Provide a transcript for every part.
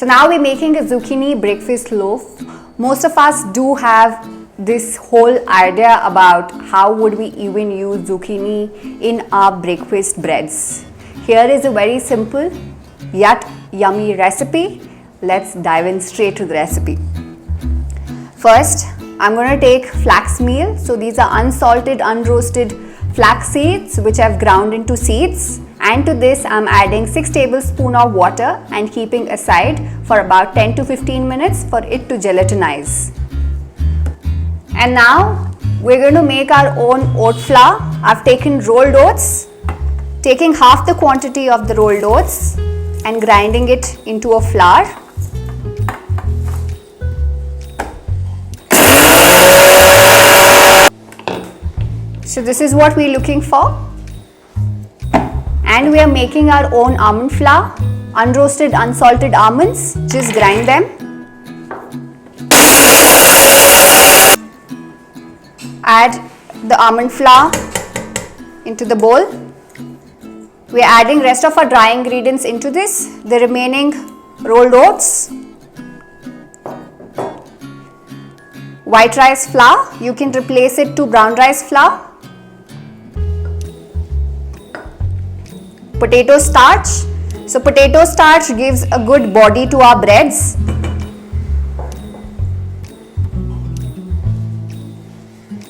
So now we're making a zucchini breakfast loaf. Most of us do have this whole idea about how would we even use zucchini in our breakfast breads. Here is a very simple yet yummy recipe. Let's dive in straight to the recipe. First, I'm going to take flax meal. So these are unsalted, unroasted flax seeds which I've ground into seeds, and to this I'm adding 6 tablespoons of water and keeping aside for about 10 to 15 minutes for it to gelatinize. And now we're going to make our own oat flour. I've taken rolled oats, taking half the quantity of the rolled oats and grinding it into a flour. So this is what we're looking for. And we are making our own almond flour, unroasted, unsalted almonds. Just grind them. Add the almond flour into the bowl. We are adding rest of our dry ingredients into this. The remaining rolled oats, white rice flour, you can replace it to brown rice flour, potato starch. So potato starch gives a good body to our breads.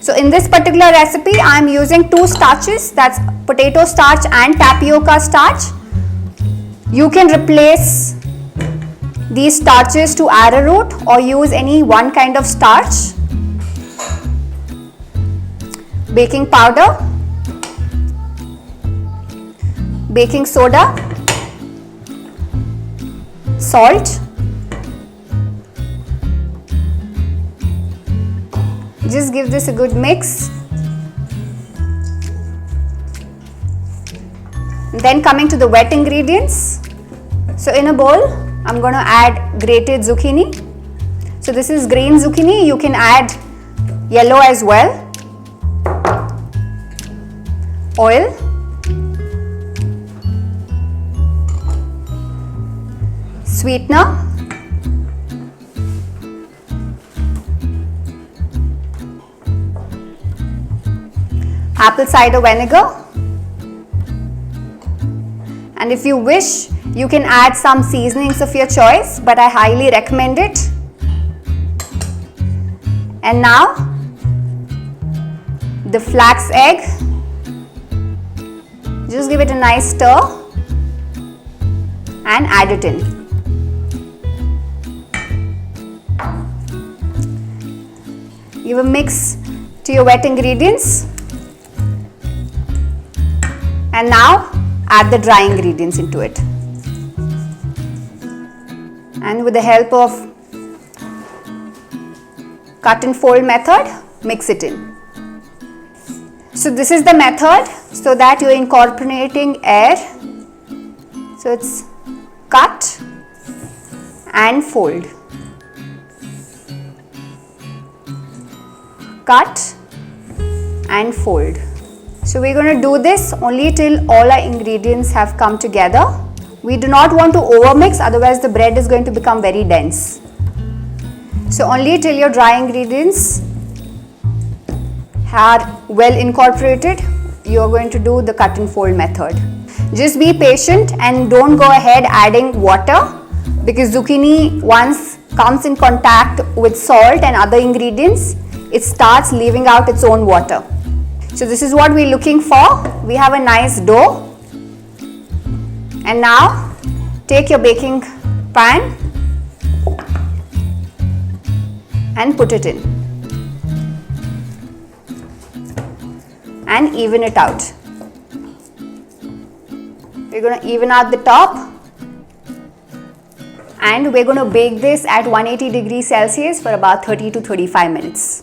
So in this particular recipe I am using 2 starches, that's potato starch and tapioca starch. You can replace these starches to arrowroot or use any one kind of starch. Baking powder, baking soda, salt. Just give this a good mix. Then coming to the wet ingredients. So in a bowl, I'm going to add grated zucchini. So this is green zucchini. You can add yellow as well. Oil. Sweetener. Apple cider vinegar. And if you wish, you can add some seasonings of your choice, but I highly recommend it. And now the flax egg. Just give it a nice stir and add it in. Give a mix to your wet ingredients. And now add the dry ingredients into it. And with the help of cut and fold method, mix it in. So this is the method so that you're incorporating air. So it's cut and fold. Cut and fold. So we're going to do this only till all our ingredients have come together. We do not want to overmix, otherwise the bread is going to become very dense. So only till your dry ingredients are well incorporated, you are going to do the cut and fold method. Just be patient and don't go ahead adding water, because zucchini once comes in contact with salt and other ingredients, it starts leaving out its own water. So this is what we're looking for. We have a nice dough. And now take your baking pan and put it in. And even it out. We're going to even out the top. And we're going to bake this at 180 degrees Celsius for about 30 to 35 minutes.